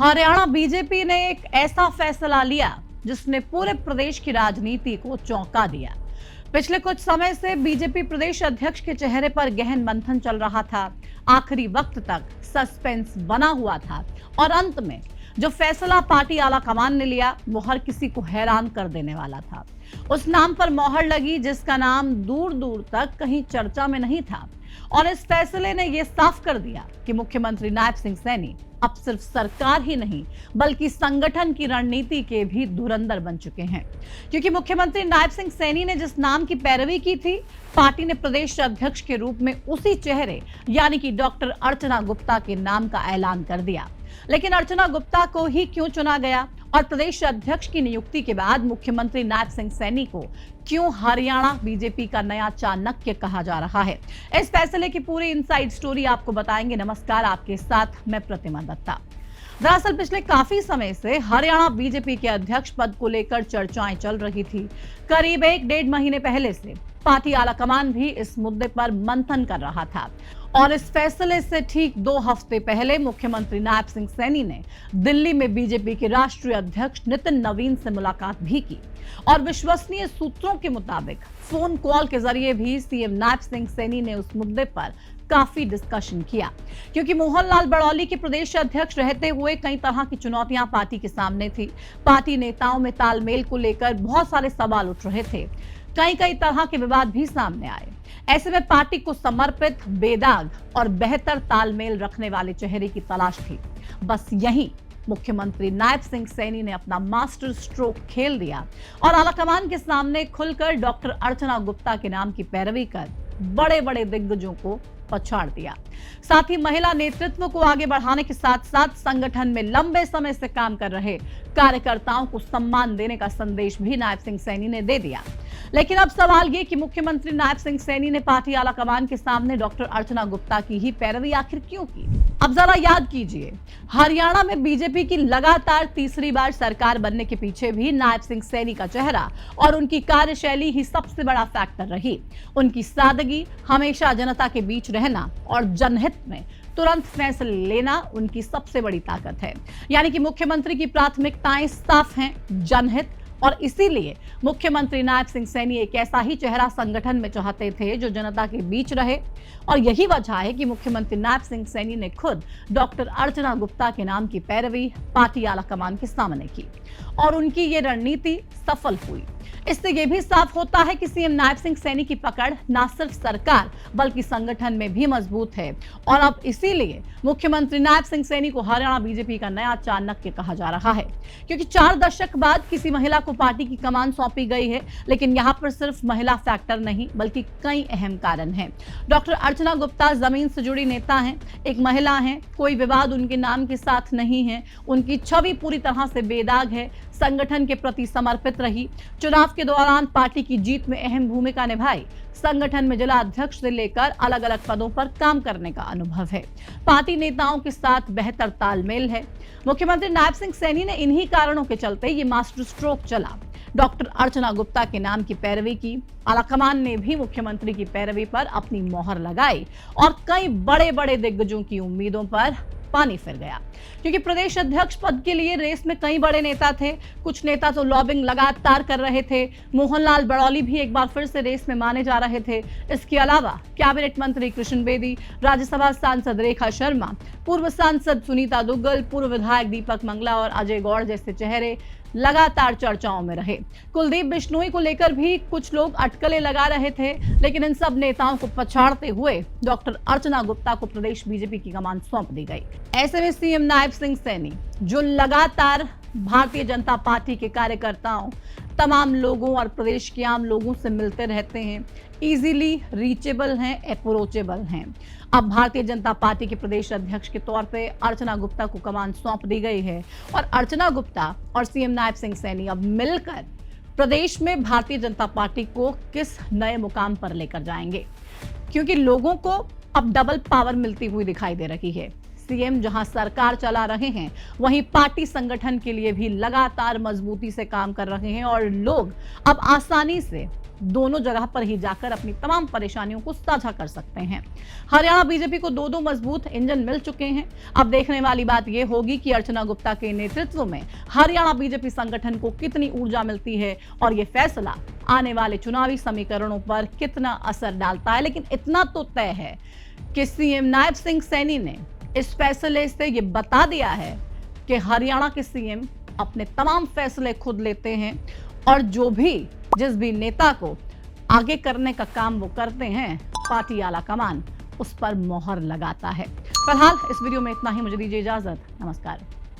Haryana BJP ने एक ऐसा फैसला लिया जिसने पूरे प्रदेश की राजनीति को चौंका दिया। पिछले कुछ समय से बीजेपी प्रदेश अध्यक्ष के चेहरे पर गहन मंथन चल रहा था। आखिरी वक्त तक सस्पेंस बना हुआ था और अंत में जो फैसला पार्टी आलाकमान ने लिया वो हर किसी को हैरान कर देने वाला था। उस नाम पर मोहर लगी जिसका नाम दूर दूर तक कहीं चर्चा में नहीं था और इस फैसले ने यह साफ कर दिया कि मुख्यमंत्री नायब सिंह सैनी अब सिर्फ सरकार ही नहीं बल्कि संगठन की रणनीति के भी धुरंधर बन चुके हैं। क्योंकि मुख्यमंत्री नायब सिंह सैनी ने जिस नाम की पैरवी की थी, पार्टी ने प्रदेश अध्यक्ष के रूप में उसी चेहरे यानी कि डॉक्टर अर्चना गुप्ता के नाम का ऐलान कर दिया। लेकिन अर्चना गुप्ता को ही क्यों चुना गया और प्रदेश अध्यक्ष की नियुक्ति के बाद मुख्यमंत्री नायब सिंह सैनी को क्यों हरियाणा बीजेपी का नया चाणक्य कहा जा रहा है, इस फैसले की पूरी इनसाइड स्टोरी आपको बताएंगे। नमस्कार, आपके साथ मैं प्रतिमा दत्ता। दरअसल पिछले काफी समय से हरियाणा बीजेपी के अध्यक्ष पद को लेकर चर्चाएं चल रही थी। करीब 1-1.5 महीने पहले से पार्टी आलाकमान भी इस मुद्दे पर मंथन कर रहा था और इस फैसले से ठीक 2 हफ्ते पहले मुख्यमंत्री नायब सिंह सैनी ने दिल्ली में बीजेपी के राष्ट्रीय अध्यक्ष नितिन नवीन से मुलाकात भी की और विश्वसनीय सूत्रों के मुताबिक फोन कॉल के जरिए भी सीएम नायब सिंह सैनी ने उस मुद्दे पर काफी डिस्कशन किया। क्योंकि मोहन लाल बड़ौली के प्रदेश अध्यक्ष रहते हुए कई तरह की चुनौतियां पार्टी के सामने थी। पार्टी नेताओं में तालमेल को लेकर बहुत सारे सवाल उठ रहे थे, कई तरह के विवाद भी सामने आए। ऐसे में पार्टी को समर्पित, बेदाग और बेहतर तालमेल रखने वाले चेहरे की तलाश थी। बस यही मुख्यमंत्री नायब सिंह सैनी ने अपना मास्टर स्ट्रोक खेल दिया और आलाकमान के सामने खुलकर डॉक्टर अर्चना गुप्ता के नाम की पैरवी कर बड़े बड़े दिग्गजों को पछाड़ दिया। साथ ही महिला नेतृत्व को आगे बढ़ाने के साथ साथ संगठन में लंबे समय से काम कर रहे कार्यकर्ताओं को सम्मान देने का संदेश भी नायब सिंह सैनी ने दे दिया। लेकिन अब सवाल ये कि मुख्यमंत्री नायब सिंह सैनी ने पार्टी आलाकमान के सामने डॉक्टर अर्चना गुप्ता की ही पैरवी आखिर क्यों की? अब जरा याद कीजिए, हरियाणा में बीजेपी की लगातार तीसरी बार सरकार बनने के पीछे भी नायब सिंह सैनी का चेहरा और उनकी कार्यशैली ही सबसे बड़ा फैक्टर रही। उनकी सादगी, हमेशा जनता के बीच रहना और जनहित में तुरंत फैसले लेना उनकी सबसे बड़ी ताकत है। यानी कि मुख्यमंत्री की प्राथमिकताएं साफ हैं, जनहित, और इसीलिए मुख्यमंत्री नायब सिंह सैनी एक ऐसा ही चेहरा संगठन में चाहते थे जो जनता के बीच रहे। और यही वजह है कि मुख्यमंत्री नायब सिंह सैनी ने खुद डॉक्टर अर्चना गुप्ता के नाम की पैरवी पार्टी आलाकमान के सामने की और उनकी ये रणनीति सफल हुई। इससे यह भी साफ होता है कि सीएम नायब सिंह सैनी की पकड़ न सिर्फ सरकार बल्कि संगठन में भी मजबूत है और अब इसीलिए मुख्यमंत्री नायब सिंह सैनी को हरियाणा बीजेपी का नया चाणक्य कहा जा रहा है। क्योंकि 4 दशक बाद किसी महिला को पार्टी की कमान सौंपी गई है, लेकिन यहाँ पर सिर्फ महिला फैक्टर नहीं बल्कि कई अहम कारण हैं। डॉक्टर अर्चना गुप्ता जमीन से जुड़ी नेता हैं, एक महिला हैं, कोई विवाद उनके नाम के साथ नहीं है, उनकी छवि पूरी तरह से बेदाग है, संगठन के प्रति समर्पित रही, चुनाव के दौरान पार्टी की जीत में अहम भूमिका निभाई, संगठन में जिला अध्यक्ष से लेकर अलग अलग पदों पर काम करने का अनुभव है, पार्टी नेताओं के साथ बेहतर तालमेल है। मुख्यमंत्री नायब सिंह सैनी ने इन्हीं कारणों के चलते ये मास्टर स्ट्रोक चला, डॉक्टर अर्चना गुप्ता के नाम की पैरवी की। आलाकमान ने भी मुख्यमंत्री की पैरवी पर अपनी मोहर लगाई और कई बड़े बड़े दिग्गजों की उम्मीदों पर पानी फिर गया। क्योंकि प्रदेश अध्यक्ष पद के लिए रेस में कई बड़े नेता थे, कुछ नेता तो लॉबिंग लगातार कर रहे थे। मोहन लाल बड़ौली भी एक बार फिर से रेस में माने जा रहे थे। इसके अलावा कैबिनेट मंत्री कृष्ण बेदी, राज्यसभा सांसद रेखा शर्मा, पूर्व सांसद सुनीता दुग्गल, पूर्व विधायक दीपक मंगला और अजय गौड़ जैसे चेहरे लगातार चर्चाओं में रहे। कुलदीप बिश्नोई को लेकर भी कुछ लोग अटकलें लगा रहे थे, लेकिन इन सब नेताओं को पछाड़ते हुए डॉक्टर अर्चना गुप्ता को प्रदेश बीजेपी की कमान सौंप दी गई। ऐसे में सीएम नायब सिंह सैनी जो लगातार भारतीय जनता पार्टी के कार्यकर्ताओं, तमाम लोगों और प्रदेश के आम लोगों से मिलते रहते हैं, इजीली रीचेबल हैं, अप्रोचेबल हैं। अब भारतीय जनता पार्टी के प्रदेश अध्यक्ष के तौर पे अर्चना गुप्ता को कमान सौंप दी गई है और अर्चना गुप्ता और सीएम नायब सिंह सैनी अब मिलकर प्रदेश में भारतीय जनता पार्टी को किस नए मुकाम पर लेकर जाएंगे। क्योंकि लोगों को अब डबल पावर मिलती हुई दिखाई दे रही है। सीएम जहां सरकार चला रहे हैं, वहीं पार्टी संगठन के लिए भी लगातार मजबूती से काम कर रहे हैं और लोग अब आसानी से दोनों जगह पर ही जाकर अपनी तमाम परेशानियों को साझा कर सकते हैं। हरियाणा बीजेपी को दो मजबूत इंजन मिल चुके हैं। अब देखने वाली बात यह होगी कि अर्चना गुप्ता के नेतृत्व में हरियाणा बीजेपी संगठन को कितनी ऊर्जा मिलती है और यह फैसला आने वाले चुनावी समीकरणों पर कितना असर डालता है। लेकिन इतना तो तय है कि सीएम नायब सिंह सैनी ने इस फैसले से यह बता दिया है कि हरियाणा के सीएम अपने तमाम फैसले खुद लेते हैं और जिस भी नेता को आगे करने का काम वो करते हैं, पार्टी आला कमान उस पर मोहर लगाता है। फिलहाल इस वीडियो में इतना ही। मुझे दीजिए इजाजत। नमस्कार।